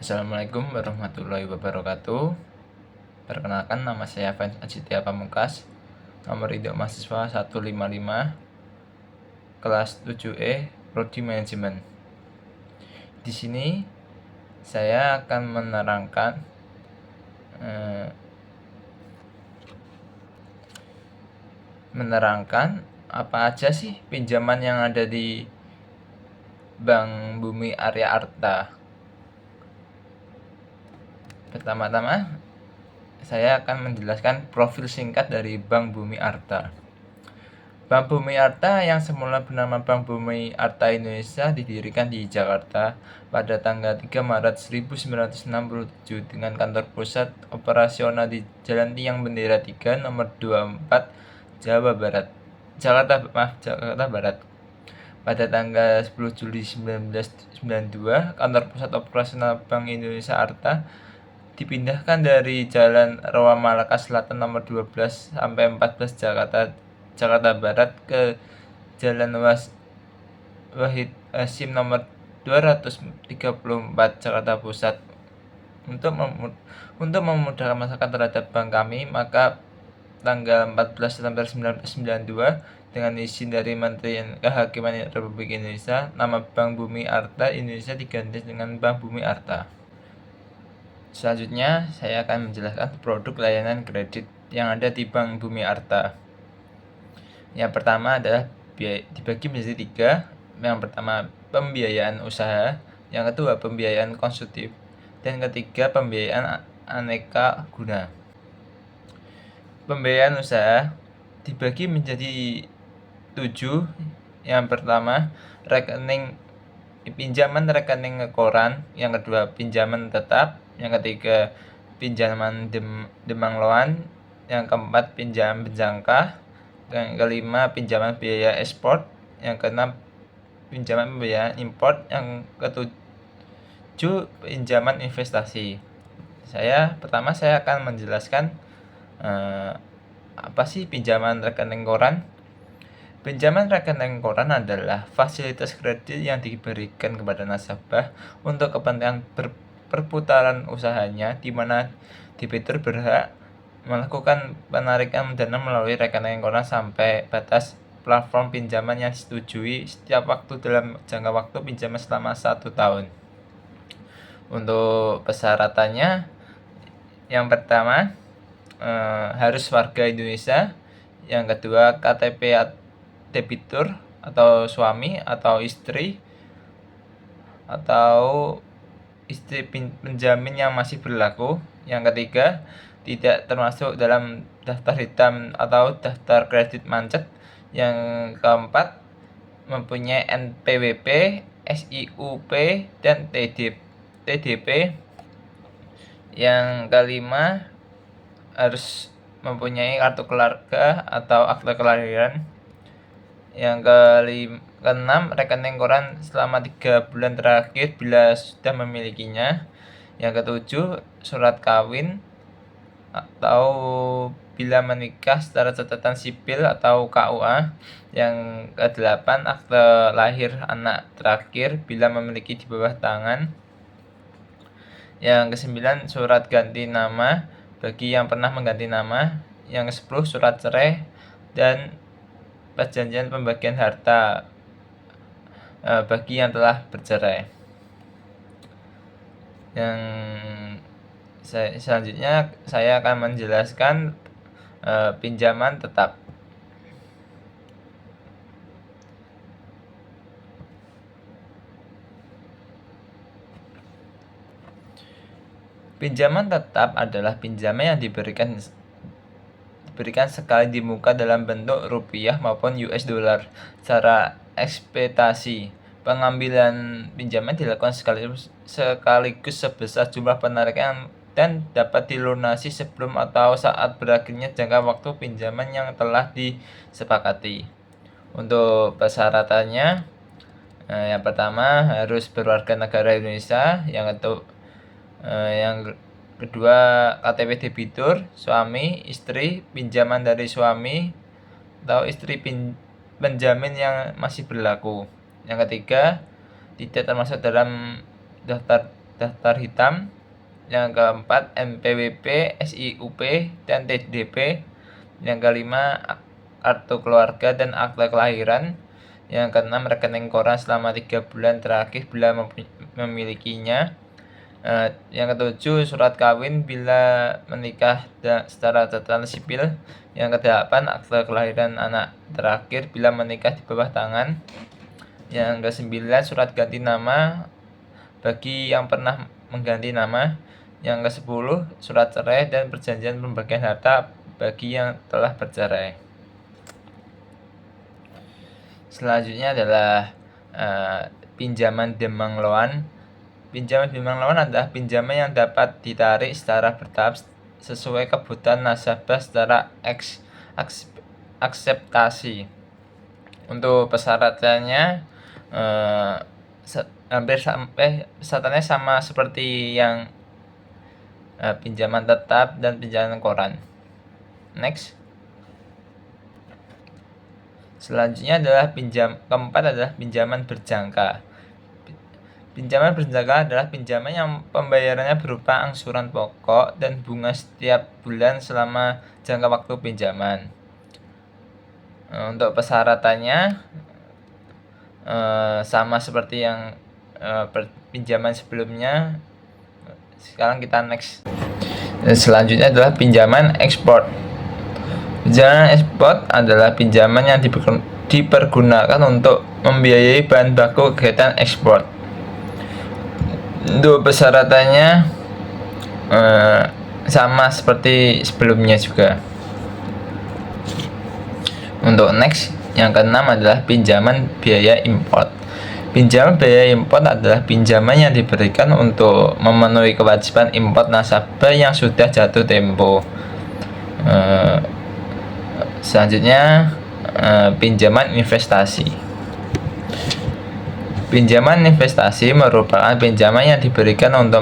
Assalamualaikum warahmatullahi wabarakatuh. Perkenalkan, nama saya Fans Aditya Pamungkas, nomor induk mahasiswa 155, kelas 7E, Prodi Manajemen. Di sini saya akan menerangkan apa aja sih pinjaman yang ada di Bank Bumi Arya Arta. Pertama-tama, saya akan menjelaskan profil singkat dari Bank Bumi Arta. Bank Bumi Arta yang semula bernama Bank Bumi Arta Indonesia didirikan di Jakarta pada tanggal 3 Maret 1967 dengan kantor pusat operasional di Jalan Tiang Bendera 3 nomor 24 Jakarta Barat. Pada tanggal 10 Juli 1992, kantor pusat operasional Bank Indonesia Arta dipindahkan dari Jalan Rawa Malaka Selatan nomor 12 sampai 14 Jakarta Barat ke Jalan Wahid Hasyim nomor 234 Jakarta Pusat. Untuk memudahkan masyarakat terhadap bank kami, maka tanggal 14 September 1992 dengan izin dari Menteri Kehakiman Republik Indonesia, nama Bank Bumi Arta Indonesia diganti dengan Bank Bumi Arta. Selanjutnya, saya akan menjelaskan produk layanan kredit yang ada di Bank Bumi Arta. Yang pertama adalah dibagi menjadi 3. Yang pertama, pembiayaan usaha. Yang kedua, pembiayaan konsumtif. Dan ketiga, pembiayaan aneka guna. Pembiayaan usaha dibagi menjadi 7. Yang pertama, pinjaman rekening koran. Yang kedua, pinjaman tetap. Yang ketiga, pinjaman demang loan. Yang keempat, pinjaman berjangka. Yang kelima, pinjaman biaya ekspor. Yang keenam, pinjaman biaya import. Yang ketujuh, pinjaman investasi. Pertama saya akan menjelaskan apa sih pinjaman rekening koran. Pinjaman rekening koran adalah fasilitas kredit yang diberikan kepada nasabah untuk kepentingan perputaran usahanya, di mana debitur berhak melakukan penarikan dana melalui rekening koran sampai batas platform pinjaman yang disetujui setiap waktu dalam jangka waktu pinjaman selama 1 tahun. Untuk persyaratannya, yang pertama harus warga Indonesia. Yang kedua, KTP debitur atau suami atau istri penjamin yang masih berlaku. Yang ketiga, tidak termasuk dalam daftar hitam atau daftar kredit macet. Yang keempat, mempunyai NPWP, SIUP, dan TDP. Yang kelima, harus mempunyai kartu keluarga atau akte kelahiran. Yang keenam, rekening koran selama 3 bulan terakhir bila sudah memilikinya. Yang ketujuh, surat kawin atau bila menikah secara catatan sipil atau KUA. Yang kedelapan, akte lahir anak terakhir bila memiliki di bawah tangan. Yang kesembilan, surat ganti nama bagi yang pernah mengganti nama. Yang ke-10, surat cerai dan perjanjian pembagian harta bagi yang telah bercerai. Yang selanjutnya saya akan menjelaskan pinjaman tetap. Pinjaman tetap adalah pinjaman yang diberikan sekali di muka dalam bentuk rupiah maupun US dollar secara ekspektasi. Pengambilan pinjaman dilakukan sekaligus sebesar jumlah penarikan dan dapat dilunasi sebelum atau saat berakhirnya jangka waktu pinjaman yang telah disepakati. Untuk persyaratannya, yang pertama harus berwarga negara Indonesia. Yang kedua, KTP debitur, suami, istri, pinjaman dari suami atau istri penjamin yang masih berlaku. Yang ketiga, tidak termasuk dalam daftar daftar hitam. Yang keempat NPWP, SIUP, dan TDP. Yang kelima kartu keluarga dan akta kelahiran. Yang keenam rekening koran selama 3 bulan terakhir bila memilikinya. Yang ketujuh surat kawin bila menikah secara catatan sipil. Yang kedelapan akta kelahiran anak terakhir bila menikah di bawah tangan. Yang kesembilan surat ganti nama bagi yang pernah mengganti nama. Yang kesepuluh surat cerai dan perjanjian pembagian harta bagi yang telah bercerai. Selanjutnya adalah pinjaman demang loan. Pinjaman demang loan adalah pinjaman yang dapat ditarik secara bertahap sesuai kebutuhan nasabah secara akseptasi. Untuk persyaratannya hampir persyaratannya sama seperti yang pinjaman tetap dan pinjaman koran. Next. Selanjutnya adalah keempat adalah pinjaman berjangka. Pinjaman berjangka adalah pinjaman yang pembayarannya berupa angsuran pokok dan bunga setiap bulan selama jangka waktu pinjaman. Untuk persyaratannya sama seperti yang pinjaman sebelumnya. Sekarang kita next. Selanjutnya adalah pinjaman ekspor. Pinjaman ekspor adalah pinjaman yang dipergunakan untuk membiayai bahan baku kegiatan ekspor. Untuk persyaratannya sama seperti sebelumnya juga. Untuk next, yang keenam adalah pinjaman biaya import. Pinjaman biaya import adalah pinjaman yang diberikan untuk memenuhi kewajiban import nasabah yang sudah jatuh tempo. Selanjutnya pinjaman investasi. Pinjaman investasi merupakan pinjaman yang diberikan untuk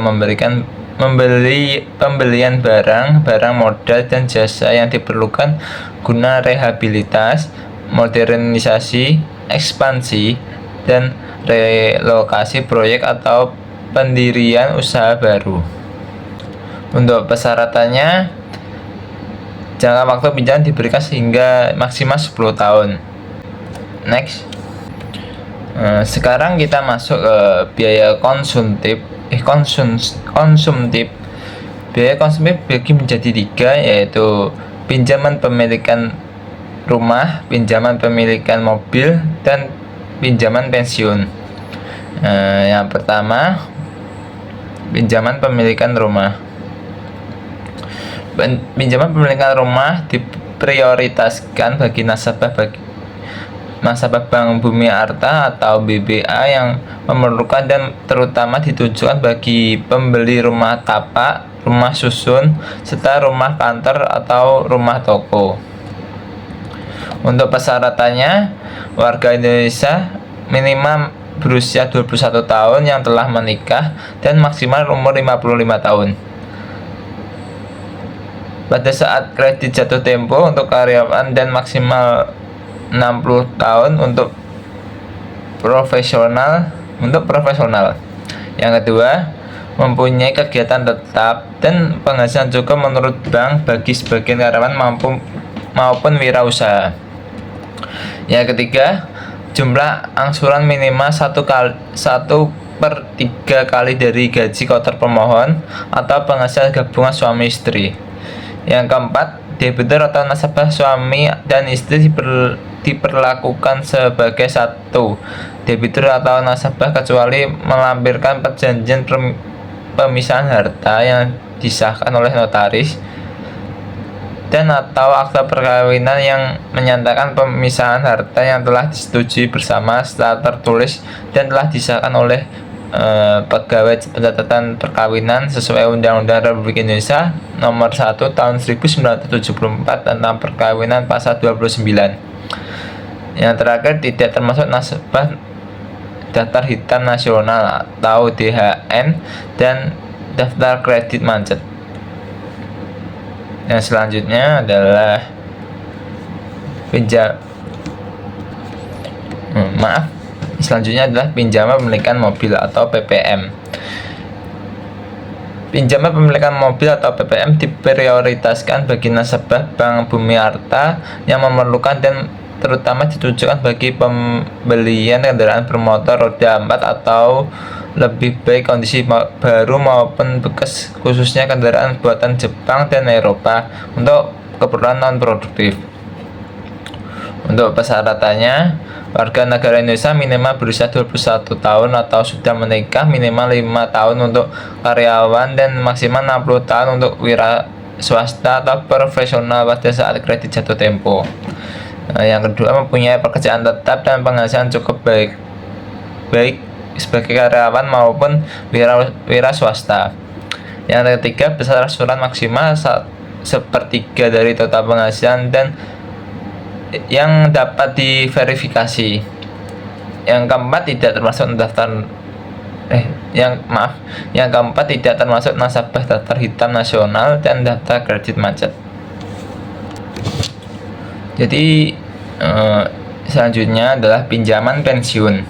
pembelian barang modal dan jasa yang diperlukan guna rehabilitas, modernisasi, ekspansi, dan relokasi proyek atau pendirian usaha baru. Untuk persyaratannya, jangka waktu pinjaman diberikan sehingga maksimal 10 tahun. Next. Sekarang kita masuk ke biaya konsumtif. Biaya konsumtif dibagi menjadi 3, yaitu pinjaman pemilikan rumah, pinjaman pemilikan mobil, dan pinjaman pensiun. Yang pertama, pinjaman pemilikan rumah. Pinjaman pemilikan rumah diprioritaskan bagi nasabah Bank Bumi Arta atau BBA yang memerlukan dan terutama ditujukan bagi pembeli rumah tapak, rumah susun, serta rumah kantor atau rumah toko. Untuk persyaratannya, warga Indonesia minimal berusia 21 tahun yang telah menikah dan maksimal umur 55 tahun. Pada saat kredit jatuh tempo untuk karyawan dan maksimal 60 tahun untuk profesional. Yang kedua, mempunyai kegiatan tetap dan penghasilan cukup menurut bank bagi sebagian karyawan maupun wirausaha. Yang ketiga, jumlah angsuran minimal 1/3 kali dari gaji kotor pemohon atau penghasilan gabungan suami istri. Yang keempat, debitur atau nasabah suami dan istri diperlakukan sebagai satu debitur atau nasabah kecuali melampirkan perjanjian pemisahan harta yang disahkan oleh notaris dan atau akta perkawinan yang menyatakan pemisahan harta yang telah disetujui bersama secara tertulis dan telah disahkan oleh Pegawai Pencatatan Perkawinan sesuai Undang-Undang Republik Indonesia Nomor 1 Tahun 1974 tentang Perkawinan Pasal 29. Yang terakhir, tidak termasuk nasabah daftar hitam nasional atau DHN dan daftar kredit macet. Yang selanjutnya adalah Selanjutnya adalah pinjaman pemilikan mobil atau PPM. Pinjaman pemilikan mobil atau PPM diprioritaskan bagi nasabah Bank Bumi Arta yang memerlukan dan terutama ditujukan bagi pembelian kendaraan bermotor roda 4 atau lebih baik kondisi baru maupun bekas, khususnya kendaraan buatan Jepang dan Eropa untuk keperluan non produktif. Untuk persyaratannya, warga negara Indonesia minimal berusia 21 tahun atau sudah menikah, minimal 5 tahun untuk karyawan dan maksimal 60 tahun untuk wira swasta atau profesional pada saat kredit jatuh tempo. Yang kedua, mempunyai pekerjaan tetap dan penghasilan cukup baik sebagai karyawan maupun wira swasta. Yang ketiga, besar asuran maksimal 1/3 dari total penghasilan dan yang dapat diverifikasi. Yang keempat, tidak termasuk yang keempat tidak termasuk nasabah daftar hitam nasional dan daftar kredit macet. Jadi selanjutnya adalah pinjaman pensiun.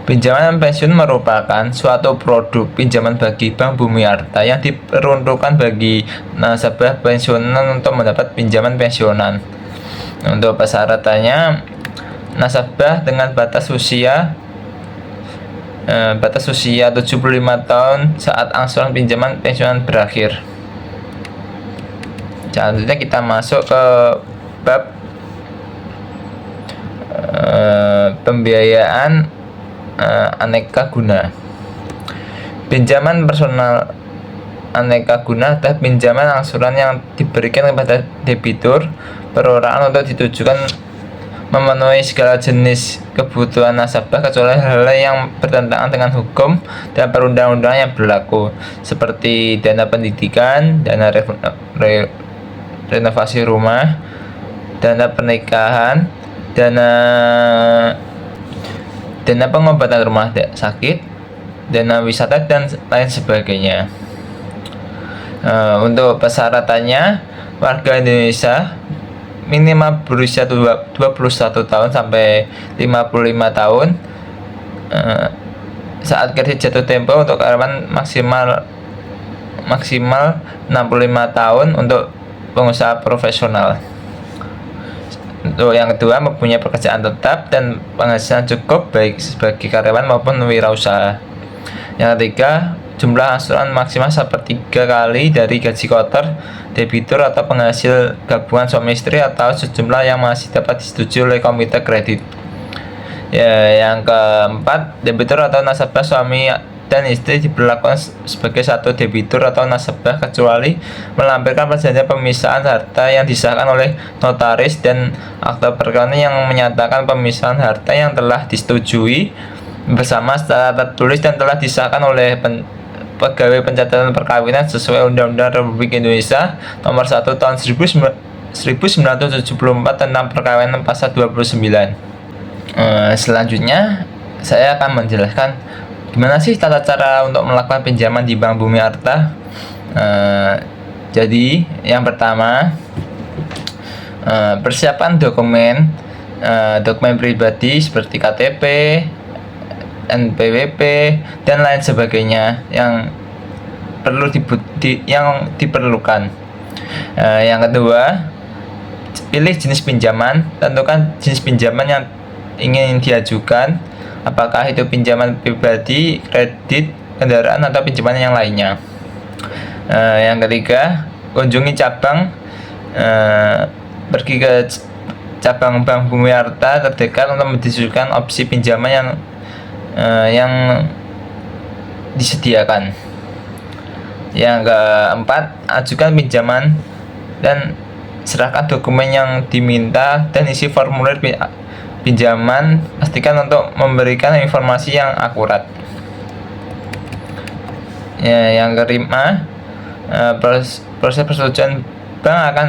Pinjaman pensiun merupakan suatu produk pinjaman bagi Bank Bumi Arta yang diperuntukkan bagi nasabah pensiunan untuk mendapat pinjaman pensiunan. Untuk persyaratannya, nasabah dengan batas usia 75 tahun saat angsuran pinjaman pensiunan berakhir. Selanjutnya kita masuk ke bab pembiayaan aneka guna. Pinjaman personal aneka guna adalah pinjaman angsuran yang diberikan kepada debitur perorangan untuk ditujukan memenuhi segala jenis kebutuhan nasabah kecuali hal yang bertentangan dengan hukum dan perundang-undangan yang berlaku, seperti dana pendidikan, dana renovasi rumah, dana pernikahan, dana pengobatan rumah sakit, dana wisata, dan lain sebagainya. Untuk persyaratannya, warga Indonesia minimal berusia 21 tahun sampai 55 tahun saat kredit jatuh tempo. Untuk karyawan maksimal 65 tahun untuk pengusaha profesional. Untuk yang kedua, mempunyai pekerjaan tetap dan penghasilan cukup baik sebagai karyawan maupun wirausaha. Yang ketiga, jumlah angsuran maksimal 1/3 kali dari gaji kotor debitur atau penghasil gabungan suami istri atau sejumlah yang masih dapat disetujui oleh komite kredit. Yang keempat, debitur atau nasabah suami dan istri diperlakukan sebagai satu debitur atau nasabah kecuali melampirkan perjanjian pemisahan harta yang disahkan oleh notaris dan akta perkawinan yang menyatakan pemisahan harta yang telah disetujui bersama secara tertulis dan telah disahkan oleh Pegawai Pencatatan Perkawinan sesuai Undang-Undang Republik Indonesia Nomor 1 Tahun 1974 tentang Perkawinan Pasal 29. Selanjutnya saya akan menjelaskan gimana sih tata cara untuk melakukan pinjaman di Bank Bumi Arta. Jadi yang pertama, persiapan dokumen pribadi seperti KTP, NPWP, dan lain sebagainya yang diperlukan. Yang kedua, pilih jenis pinjaman. Tentukan jenis pinjaman yang ingin diajukan, apakah itu pinjaman pribadi, kredit, kendaraan, atau pinjaman yang lainnya. Yang ketiga, kunjungi cabang, pergi ke cabang Bank Bumi Arta terdekat untuk mendiskusikan opsi pinjaman yang disediakan. Yang keempat, ajukan pinjaman dan serahkan dokumen yang diminta dan isi formulir pinjaman. Pastikan untuk memberikan informasi yang akurat. Yang kelima, proses persetujuan bank akan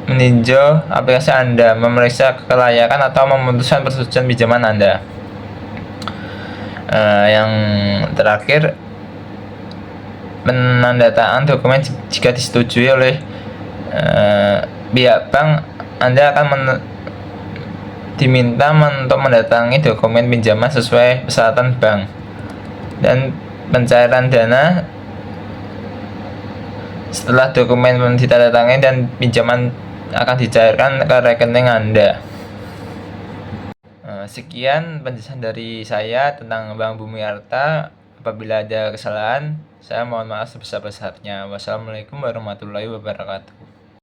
meninjau aplikasi Anda, memeriksa kelayakan atau memutuskan persetujuan pinjaman Anda. Yang terakhir, penandatangan dokumen jika disetujui oleh pihak bank. Anda akan diminta untuk mendatangi dokumen pinjaman sesuai persyaratan bank, dan pencairan dana setelah dokumen ditandatangani dan pinjaman akan dicairkan ke rekening Anda. Sekian penjelasan dari saya tentang Bank Bumi Arta. Apabila ada kesalahan, saya mohon maaf sebesar-besarnya. Wassalamualaikum warahmatullahi wabarakatuh.